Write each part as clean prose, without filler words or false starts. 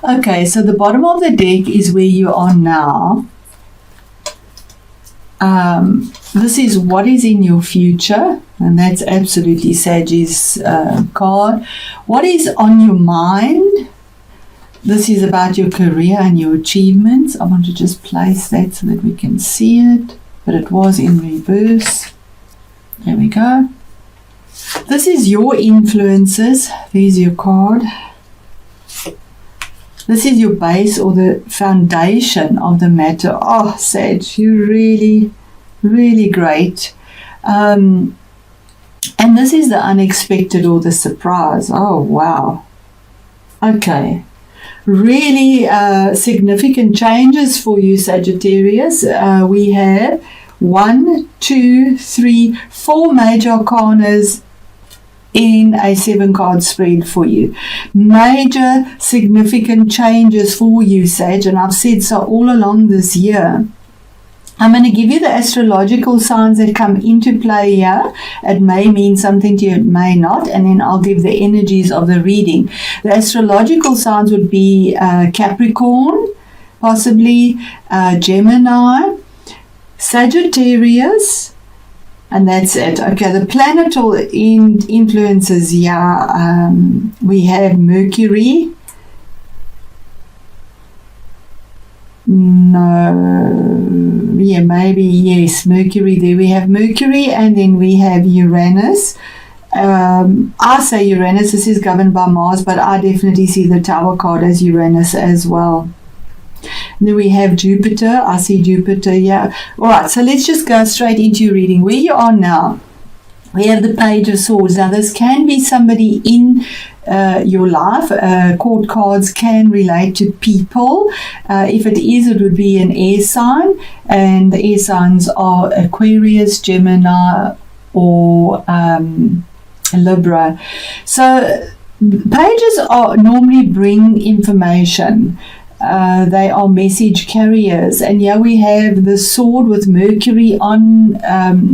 Okay, so the bottom of the deck is where you are now. This is what is in your future, and that's absolutely Sagittarius card. What is on your mind? This is about your career and your achievements. I want to just place that so that we can see it, but it was in reverse. There we go. This is your influences. There's your card. This is your base or the foundation of the matter. Oh, Sag, you're really, really great. And this is the unexpected or the surprise. Oh, wow. Okay. Really significant changes for you, Sagittarius. We have 1, 2, 3, 4 major arcanas in a 7-card spread for you. Major significant changes for you, Sag, and I've said so all along this year. I'm going to give you the astrological signs that come into play here. It may mean something to you, it may not, and then I'll give the energies of the reading. The astrological signs would be Capricorn, possibly Gemini, Sagittarius, and that's it. Okay, the planetal influences here, we have Mercury. No, yeah, maybe, yes, Mercury. There we have Mercury, and then we have Uranus. I say Uranus, this is governed by Mars, but I definitely see the Tower card as Uranus as well. And then we have Jupiter. I see Jupiter, yeah. All right, so let's just go straight into your reading. Where you are now, we have the Page of Swords. Now, this can be somebody in your life. Court cards can relate to people. If it is, it would be an air sign, and the air signs are Aquarius, Gemini, or Libra. So pages normally bring information. They are message carriers, and here we have the sword with Mercury on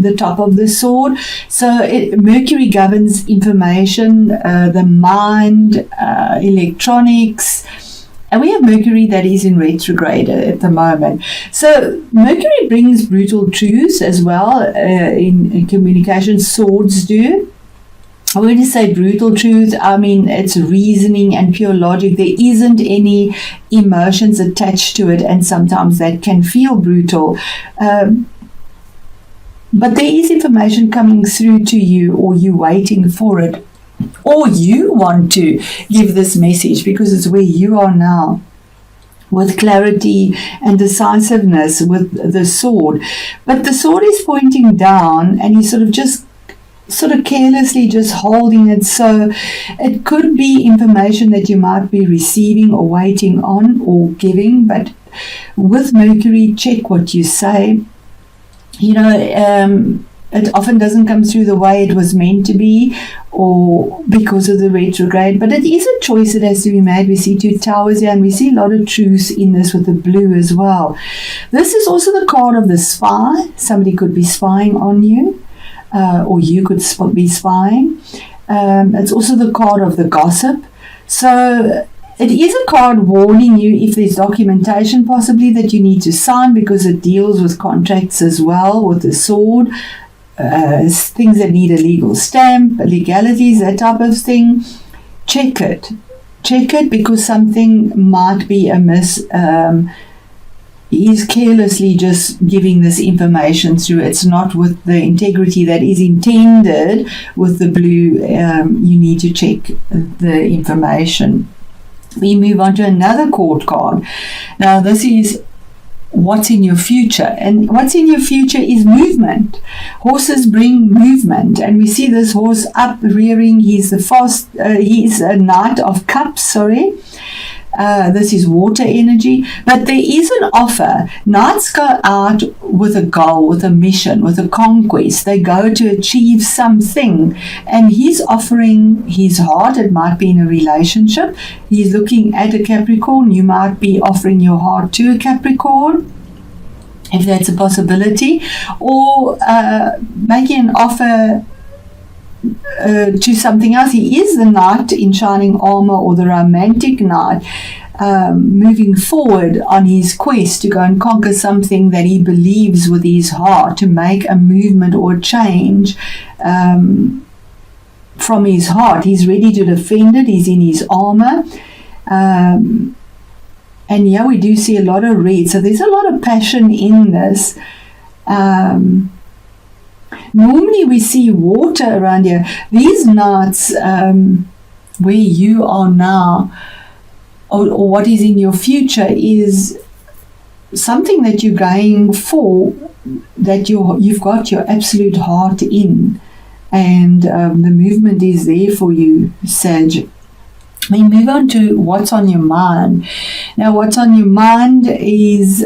the top of the sword. So Mercury governs information, the mind, electronics, and we have Mercury that is in retrograde at the moment. So Mercury brings brutal truths as well in communication. Swords do. When you say brutal truth, I mean it's reasoning and pure logic. There isn't any emotions attached to it, and sometimes that can feel brutal. But there is information coming through to you, or you waiting for it, or you want to give this message because it's where you are now, with clarity and decisiveness with the sword. But the sword is pointing down, and he's sort of carelessly just holding it. So it could be information that you might be receiving or waiting on or giving, but with Mercury, check what you say. It often doesn't come through the way it was meant to be, or because of the retrograde, but it is a choice that has to be made. We see 2 towers here, and we see a lot of truth in this with the blue as well. This is also the card of the spy. Somebody could be spying on you. Or you could be spying. It's also the card of the gossip. So it is a card warning you if there's documentation possibly that you need to sign, because it deals with contracts as well, with the sword, things that need a legal stamp, legalities, that type of thing. Check it, because something might be amiss. He's carelessly just giving this information through. It's not with the integrity that is intended with the blue. You need to check the information. We move on to another court card. Now this is what's in your future, and what's in your future is movement. Horses bring movement, and we see this horse up rearing. He's a Knight of Cups, this is water energy, but there is an offer. Knights go out with a goal, with a mission, with a conquest. They go to achieve something, and he's offering his heart. It might be in a relationship. He's looking at a Capricorn. You might be offering your heart to a Capricorn, if that's a possibility, or making an offer to something else. He is the knight in shining armor, or the romantic knight, moving forward on his quest to go and conquer something that he believes with his heart, to make a movement or a change from his heart. He's ready to defend it. He's in his armor. And yeah, we do see a lot of red. So there's a lot of passion in this. Normally we see water around here. These nights, where you are now, or what is in your future, is something that you're going for, that you've got your absolute heart in, and the movement is there for you, Sag. We move on to what's on your mind. Now, what's on your mind is,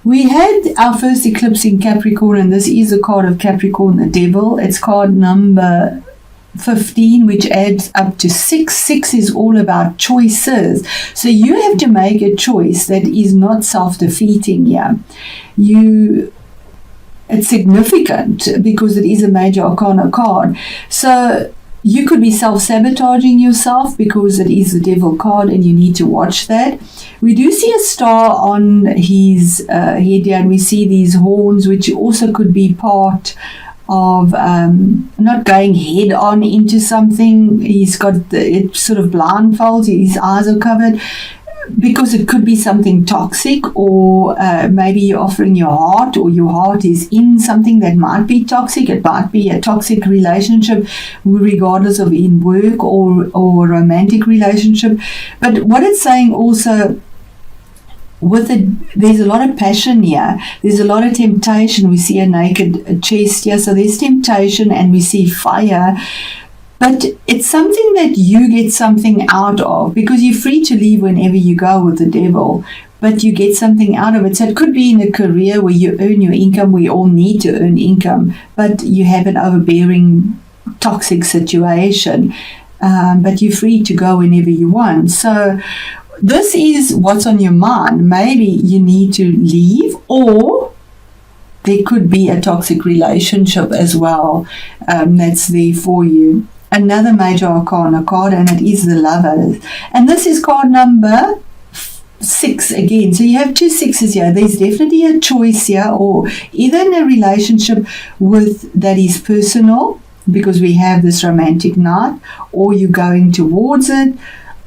we had our first eclipse in Capricorn, and this is a card of Capricorn, the devil. It's card number 15, which adds up to 6. 6 is all about choices. So you have to make a choice that is not self-defeating here. It's significant because it is a major arcana card. So you could be self-sabotaging yourself because it is the devil card, and you need to watch that. We do see a star on his head here, and we see these horns, which also could be part of not going head on into something. He's got it sort of blindfolds, his eyes are covered, because it could be something toxic, or maybe you're offering your heart, or your heart is in something that might be toxic. It might be a toxic relationship, regardless of in work or a romantic relationship. But what it's saying also, with it, there's a lot of passion here. There's a lot of temptation. We see a naked chest here, so there's temptation, and we see fire. But it's something that you get something out of, because you're free to leave whenever you go with the devil, but you get something out of it. So it could be in a career where you earn your income. We all need to earn income, but you have an overbearing, toxic situation. But you're free to go whenever you want. So this is what's on your mind. Maybe you need to leave, or there could be a toxic relationship as well that's there for you. Another major arcana card, and it is the Lovers. And this is card number 6 again. So you have 2 6s here. There's definitely a choice here, or either in a relationship that is personal, because we have this romantic knight, or you're going towards it,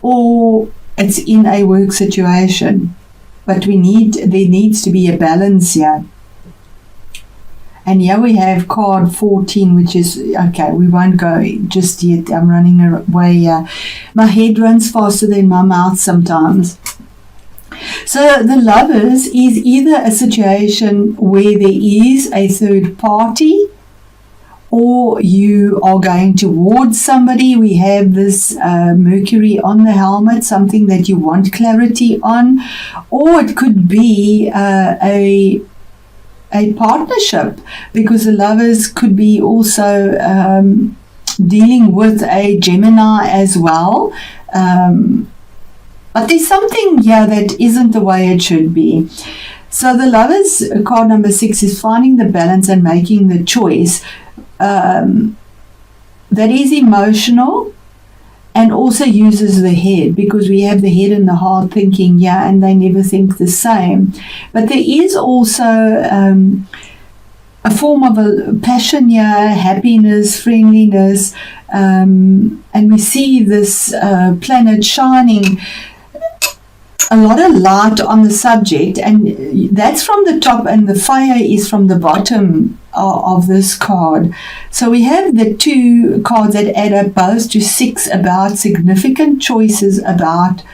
or it's in a work situation. But there needs to be a balance here. And here we have card 14, which is, okay, we won't go just yet. I'm running away here. My head runs faster than my mouth sometimes. So the Lovers is either a situation where there is a third party, or you are going towards somebody. We have this Mercury on the helmet, something that you want clarity on, or it could be a partnership, because the Lovers could be also dealing with a Gemini as well. But there's something here that isn't the way it should be. So the Lovers, card number 6, is finding the balance and making the choice that is emotional and also uses the head, because we have the head and the heart thinking, yeah, and they never think the same. But there is also a form of a passion here, happiness, friendliness, and we see this planet shining a lot of light on the subject, and that's from the top, and the fire is from the bottom of this card. So we have the 2 cards that add up both to 6, about significant choices, about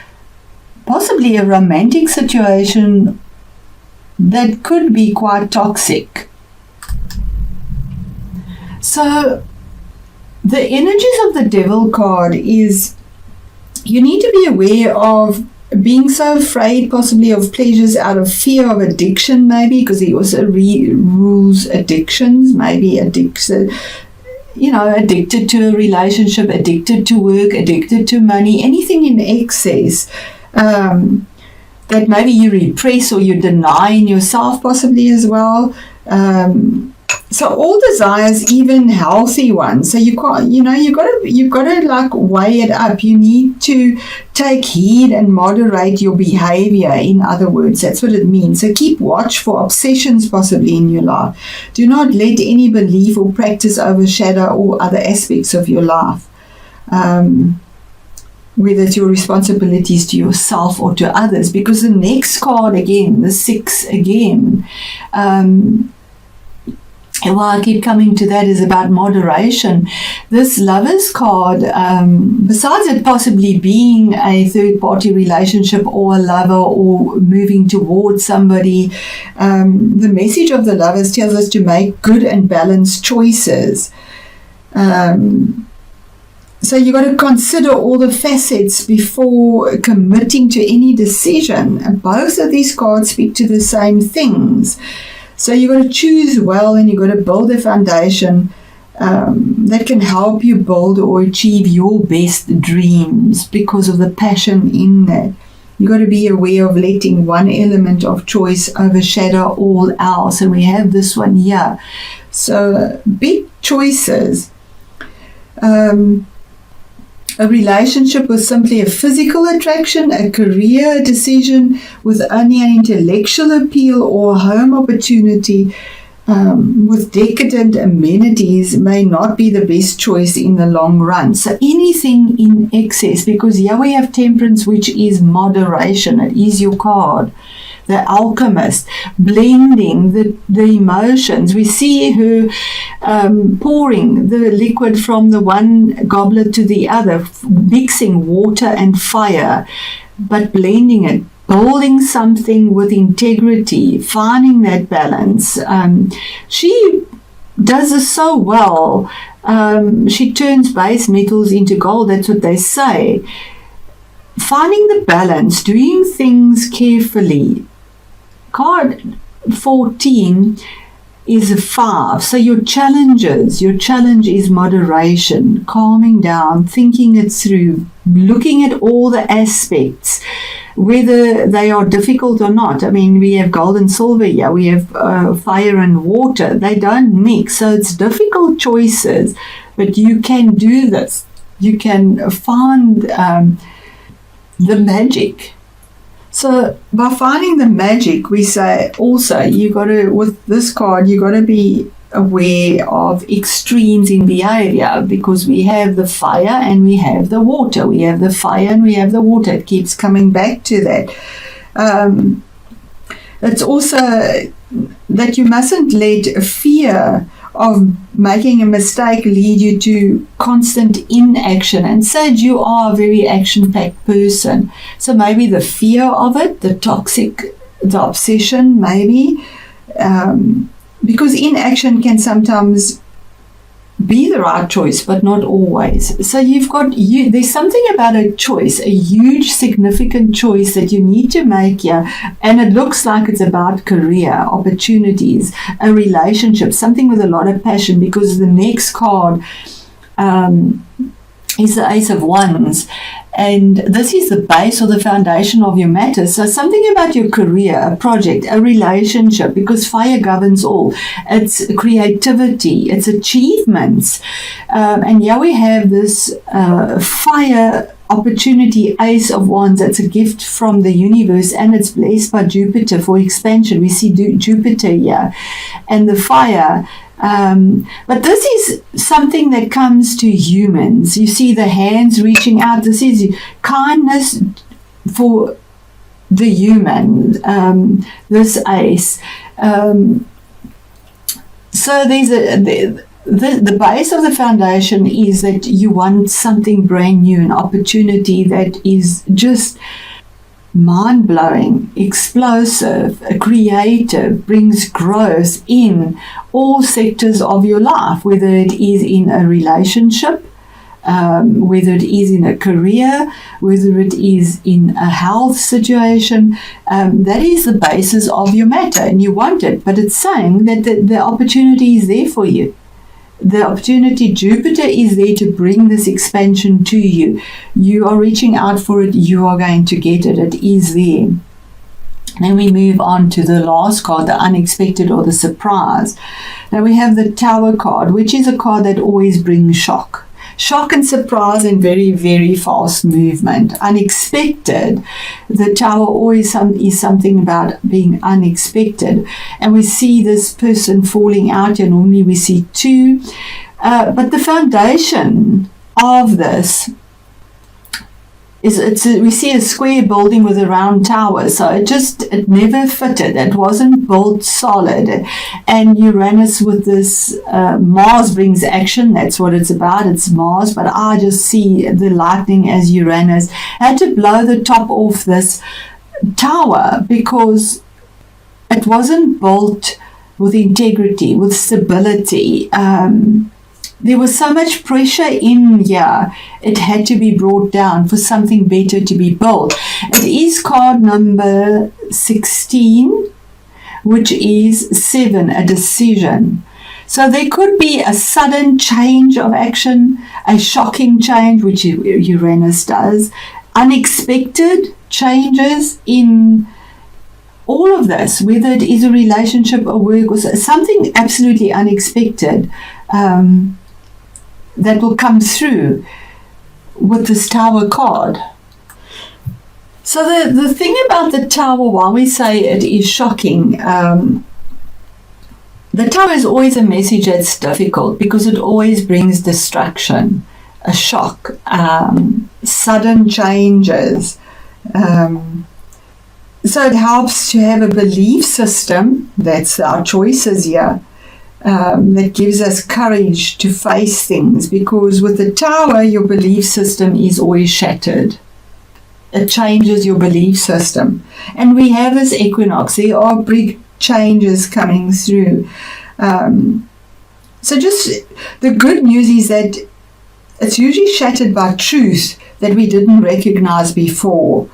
possibly a romantic situation that could be quite toxic. So the energies of the Devil card is, you need to be aware of being so afraid possibly of pleasures out of fear of addiction, maybe, because he also rules addictions, maybe addicted to a relationship, addicted to work, addicted to money, anything in excess that maybe you repress or you deny in yourself possibly as well. So all desires, even healthy ones. So you can't, you've got to like weigh it up. You need to take heed and moderate your behavior. In other words, that's what it means. So keep watch for obsessions possibly in your life. Do not let any belief or practice overshadow all other aspects of your life. Whether it's your responsibilities to yourself or to others, because the next card again, the 6 again, and why I keep coming to that is about moderation. This Lovers card, besides it possibly being a third-party relationship or a lover or moving towards somebody, the message of the Lovers tells us to make good and balanced choices. So you've got to consider all the facets before committing to any decision. And both of these cards speak to the same things. So you've got to choose well, and you've got to build a foundation that can help you build or achieve your best dreams because of the passion in that. You've got to be aware of letting one element of choice overshadow all else. And we have this one here. So big choices. A relationship with simply a physical attraction, a career decision with only an intellectual appeal, or a home opportunity with decadent amenities may not be the best choice in the long run. So anything in excess, because here we have Temperance, which is moderation. It is your card. The alchemist, blending the emotions. We see her pouring the liquid from the one goblet to the other, mixing water and fire, but blending it, building something with integrity, finding that balance. She does this so well. She turns base metals into gold. That's what they say. Finding the balance, doing things carefully. Card 14 is a 5. So your challenge is moderation, calming down, thinking it through, looking at all the aspects, whether they are difficult or not. I mean, we have gold and silver here. We have fire and water. They don't mix. So it's difficult choices, but you can do this. You can find the magic. So by finding the magic, we say also with this card, you got to be aware of extremes in behavior, because we have the fire and we have the water. We have the fire and we have the water. It keeps coming back to that. It's also that you mustn't let fear of making a mistake lead you to constant inaction. And Sage, you are a very action-packed person. So maybe the fear of it, the obsession, maybe, because inaction can sometimes be the right choice, but not always. So there's something about a choice, a huge significant choice that you need to make here, and it looks like it's about career opportunities, a relationship, something with a lot of passion, because the next card is the Ace of Wands, and this is the base or the foundation of your matter. So something about your career, a project, a relationship, because fire governs all. It's creativity, it's achievements, and here we have this fire opportunity, Ace of Wands. It's a gift from the universe, and it's blessed by Jupiter for expansion. We see Jupiter here, and the fire. But this is something that comes to humans. You see the hands reaching out. This is kindness for the human, this ace. So there's the base of the foundation is that you want something brand new, an opportunity that is just mind-blowing, explosive, creative, brings growth in all sectors of your life, whether it is in a relationship, whether it is in a career, whether it is in a health situation. That is the basis of your matter, and you want it, but it's saying that the opportunity is there for you. The opportunity, Jupiter is there to bring this expansion to you. You are reaching out for it. You are going to get it. It is there. Then we move on to the last card, the unexpected or the surprise. Now we have the Tower card, which is a card that always brings shock. Shock and surprise and very, very fast movement. Unexpected. The Tower always is something about being unexpected. And we see this person falling out here. Normally we see two. But the foundation of this we see a square building with a round tower, so it never fitted. It wasn't built solid. And Uranus with this Mars brings action. That's what it's about. It's Mars, but I just see the lightning as Uranus had to blow the top off this tower because it wasn't built with integrity, with stability. There was so much pressure in here, it had to be brought down for something better to be built. It is card number 16, which is 7, a decision. So there could be a sudden change of action, a shocking change, which Uranus does, unexpected changes in all of this, whether it is a relationship or work or something absolutely unexpected. That will come through with this Tower card. So the thing about the Tower, while we say it is shocking, the Tower is always a message that's difficult because it always brings distraction, a shock, sudden changes. So it helps to have a belief system, that's our choices here, that gives us courage to face things, because with the Tower, your belief system is always shattered. It changes your belief system. And we have this equinox. There are big changes coming through. So just the good news is that it's usually shattered by truth that we didn't recognize before.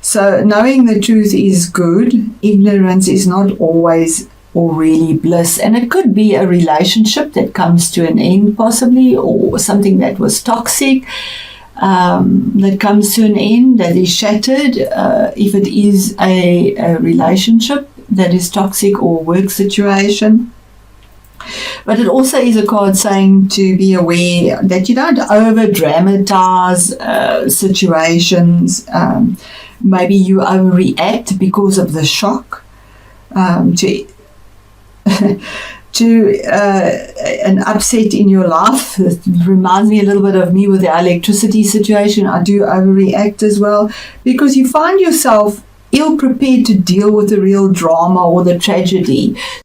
So knowing the truth is good. Ignorance is not always or really bliss. And it could be a relationship that comes to an end possibly, or something that was toxic that comes to an end, that is shattered, if it is a relationship that is toxic or work situation. But it also is a card saying to be aware that you don't over dramatize situations. Maybe you overreact because of the shock to an upset in your life. It reminds me a little bit of me with the electricity situation. I do overreact as well, because you find yourself ill prepared to deal with the real drama or the tragedy.